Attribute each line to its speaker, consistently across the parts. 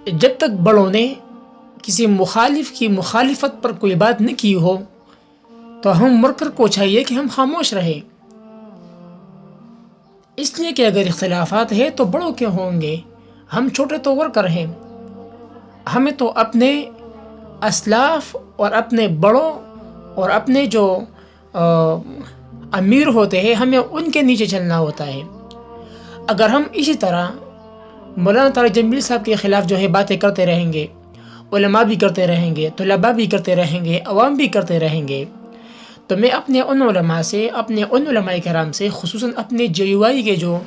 Speaker 1: جب تک بڑوں نے کسی مخالف کی مخالفت پر کوئی بات نہ کی ہو تو ہم مرکر کو چاہیے کہ ہم خاموش رہیں، اس لیے کہ اگر اختلافات ہے تو بڑوں کے ہوں گے، ہم چھوٹے تو ورکر ہیں، ہمیں تو اپنے اسلاف اور اپنے بڑوں اور اپنے جو امیر ہوتے ہیں ہمیں ان کے نیچے چلنا ہوتا ہے۔ اگر ہم اسی طرح مولانا طارق جمیل صاحب کے خلاف جو ہے باتیں کرتے رہیں گے، علماء بھی کرتے رہیں گے، طلباء بھی کرتے رہیں گے، عوام بھی کرتے رہیں گے، تو میں اپنے ان علماء سے، اپنے ان علماء کرام سے، خصوصاً اپنے JUI کے جو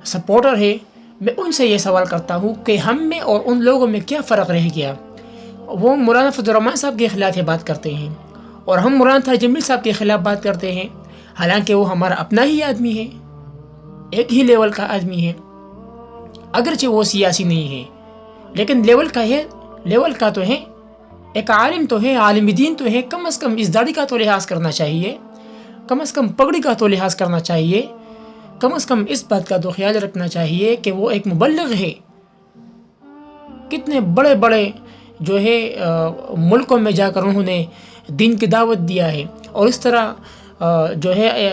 Speaker 1: سپورٹر ہے، میں ان سے یہ سوال کرتا ہوں کہ ہم میں اور ان لوگوں میں کیا فرق رہ گیا؟ وہ مولانا فضل الرحمان صاحب کے خلاف یہ بات کرتے ہیں اور ہم مولانا طارق جمیل صاحب کے خلاف بات کرتے ہیں، حالانکہ وہ ہمارا اپنا ہی آدمی ہے، ایک ہی لیول کا آدمی ہے، اگرچہ وہ سیاسی نہیں ہے لیکن لیول کا تو ہے، ایک عالم تو ہے، عالم دین تو ہے، کم از کم اس داڑھی کا تو لحاظ کرنا چاہیے، کم از کم پگڑی کا تو لحاظ کرنا چاہیے، کم از کم اس بات کا تو خیال رکھنا چاہیے کہ وہ ایک مبلغ ہے۔ کتنے بڑے بڑے جو ہے ملکوں میں جا کر انہوں نے دین کی دعوت دیا ہے اور اس طرح جو ہے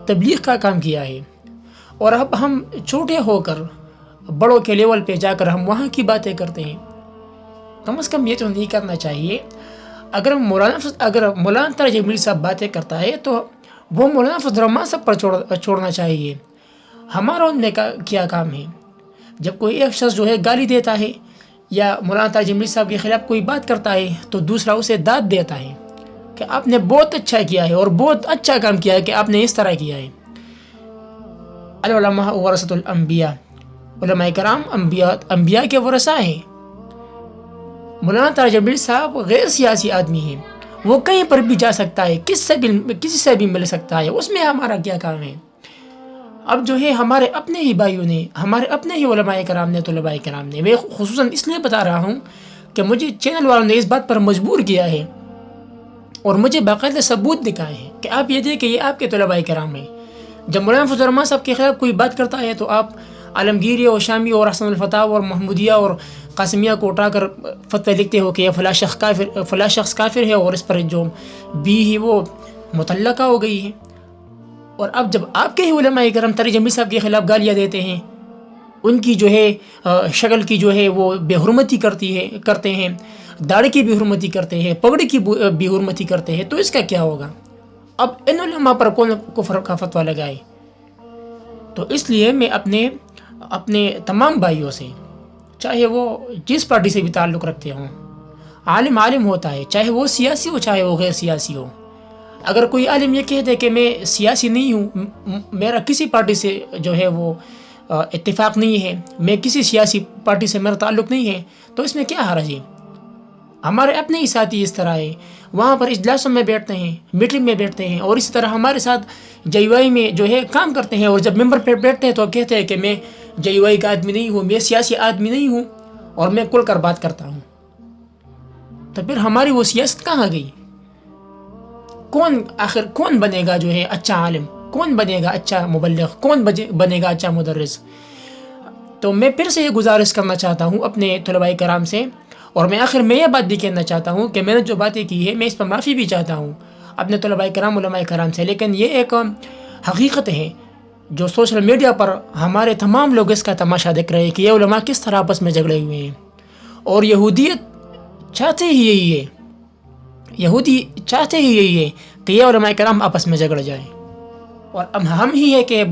Speaker 1: تبلیغ کا کام کیا ہے، اور اب ہم چھوٹے ہو کر بڑوں کے لیول پہ جا کر ہم وہاں کی باتیں کرتے ہیں۔ کم از کم یہ تو نہیں کرنا چاہیے۔ اگر مولانا طارق جمیل صاحب باتیں کرتا ہے تو وہ مولانا فضل الرحمان صاحب پر چھوڑنا چاہیے، ہمارا ان میں کیا کام ہے؟ جب کوئی ایک شخص جو ہے گالی دیتا ہے یا مولانا طارق جمیل صاحب کے خلاف کوئی بات کرتا ہے تو دوسرا اسے داد دیتا ہے کہ آپ نے بہت اچھا کیا ہے اور بہت اچھا کام کیا ہے کہ آپ نے اس طرح کیا ہے۔ العلماء ورثۃ الانبیاء، علماء کرام انبیاء کے ورثہ ہیں۔ مولانا طارق جمیل صاحب غیر سیاسی آدمی ہیں، وہ کہیں پر بھی جا سکتا ہے، کسی سے بھی مل سکتا ہے، اس میں ہمارا کیا کام ہے؟ اب جو ہے ہمارے اپنے ہی بھائیوں نے، ہمارے اپنے ہی علماء کرام نے، طلباء کرام نے، میں خصوصاً اس لیے بتا رہا ہوں کہ مجھے چینل والوں نے اس بات پر مجبور کیا ہے اور مجھے باقاعدہ ثبوت دکھائے ہیں کہ آپ یہ دیکھیں یہ آپ کے طلباء کرام ہیں۔ جب مولانا فضل الرحمان صاحب کے خلاف کوئی بات کرتا ہے تو آپ عالمگیری اور شامی اور حسن الفتح اور محمودیہ اور قاسمیہ کو اٹھا کر فتوی لکھتے ہو کہ یہ فلاں شخص کافر ہے اور اس پر جو بی ہی وہ مطلقہ ہو گئی ہے۔ اور اب جب آپ کے ہی علماء کرام طارق جمیل صاحب کے خلاف گالیاں دیتے ہیں، ان کی جو ہے شکل کی جو ہے وہ بے حرمتی کرتے ہیں، داڑھی کی بے حرمتی کرتے ہیں، پگڑی کی بے حرمتی کرتے ہیں، تو اس کا کیا ہوگا؟ اب ان علماء پر کون کفر کا فتویٰ لگائے؟ تو اس لیے میں اپنے تمام بھائیوں سے، چاہے وہ جس پارٹی سے بھی تعلق رکھتے ہوں، عالم ہوتا ہے، چاہے وہ سیاسی ہو چاہے وہ غیر سیاسی ہو۔ اگر کوئی عالم یہ کہہ دے کہ میں سیاسی نہیں ہوں، میرا کسی پارٹی سے جو ہے وہ اتفاق نہیں ہے، میں کسی سیاسی پارٹی سے میرا تعلق نہیں ہے، تو اس میں کیا حرج ہے؟ ہمارے اپنے ہی ساتھی اس طرح ہے، وہاں پر اجلاسوں میں بیٹھتے ہیں، میٹنگ میں بیٹھتے ہیں، اور اسی طرح ہمارے ساتھ JUI میں جو ہے کام کرتے ہیں، اور جب ممبر پہ بیٹھتے ہیں تو کہتے ہیں کہ میں JUI کا آدمی نہیں ہوں، میں سیاسی آدمی نہیں ہوں اور میں کھل کر بات کرتا ہوں۔ تو پھر ہماری وہ سیاست کہاں گئی؟ کون بنے گا جو ہے اچھا عالم؟ کون بنے گا اچھا مبلغ؟ کون بنے گا اچھا مدرس؟ تو میں پھر سے یہ گزارش کرنا چاہتا ہوں اپنے طلباء کرام سے، اور میں آخر میں یہ بات بھی کہنا چاہتا ہوں کہ میں نے جو باتیں کی ہے میں اس پر معافی بھی چاہتا ہوں اپنے طلباء کرام، علماء کرام سے، لیکن یہ ایک حقیقت ہے جو سوشل میڈیا پر ہمارے تمام لوگ اس کا تماشا دیکھ رہے ہیں کہ یہ علماء کس طرح آپس میں جھگڑے ہوئے ہیں، اور یہودیت چاہتے ہی یہی ہے کہ یہ علماء کرام آپس میں جھگڑ جائیں، اور اب ہم ہی ہے کہ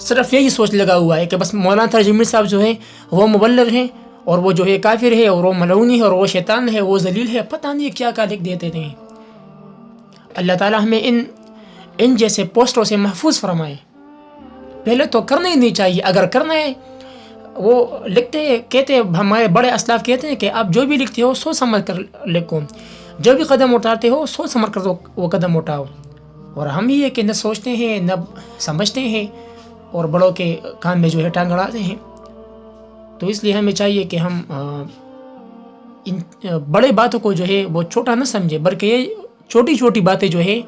Speaker 1: صرف یہی سوچ لگا ہوا ہے کہ بس مولانا طارق جمیل صاحب جو ہیں وہ مبلغ ہیں اور وہ جو ہے کافر ہے اور وہ ملعون ہے اور وہ شیطان ہے، وہ ذلیل ہے، پتہ نہیں کیا لکھ دیتے تھے۔ اللہ تعالیٰ ہمیں ان جیسے پوسٹوں سے محفوظ فرمائے۔ پہلے تو کرنا ہی نہیں چاہیے، اگر کرنا ہے وہ کہتے ہمارے بڑے اسلاف کہتے ہیں کہ آپ جو بھی لکھتے ہو سوچ سمجھ کر لکھو، جو بھی قدم اٹھاتے ہو سوچ سمجھ کر وہ قدم اٹھاؤ، اور ہم ہی ہے کہ نہ سوچتے ہیں نہ سمجھتے ہیں اور بڑوں کے کام میں جو ہے ٹانگ اڑاتے ہیں۔ تو اس لیے ہمیں چاہیے کہ ہم ان بڑے باتوں کو جو ہے وہ چھوٹا نہ سمجھے، بلکہ یہ چھوٹی باتیں جو ہے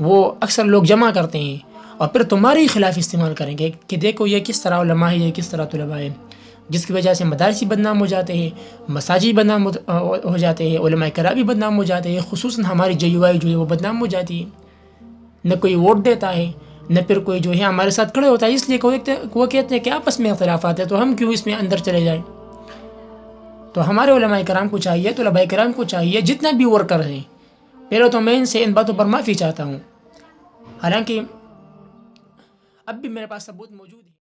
Speaker 1: وہ اکثر لوگ جمع کرتے ہیں اور پھر تمہارے ہی خلاف استعمال کریں گے کہ دیکھو یہ کس طرح علماء ہے، یہ کس طرح طلباء ہے۔ جس کی وجہ سے مدارس بھی بدنام ہو جاتے ہیں، مساجد بدنام ہو جاتے ہیں، علماء کرام بھی بدنام ہو جاتے ہیں، خصوصاً ہماری JUI جو ہے وہ بدنام ہو جاتی ہے، نہ کوئی ووٹ دیتا ہے، نہ پھر کوئی جو ہے ہمارے ساتھ کھڑے ہوتا ہے، اس لیے وہ کہتے ہیں کہ آپس میں اختلافات ہیں تو ہم کیوں اس میں اندر چلے جائیں۔ تو ہمارے علماء کرام کو چاہیے، طلباء کرام کو چاہیے، جتنا بھی ورکر ہیں، پہلے تو میں ان سے ان باتوں پر معافی چاہتا ہوں، حالانکہ اب بھی میرے پاس ثبوت موجود ہے۔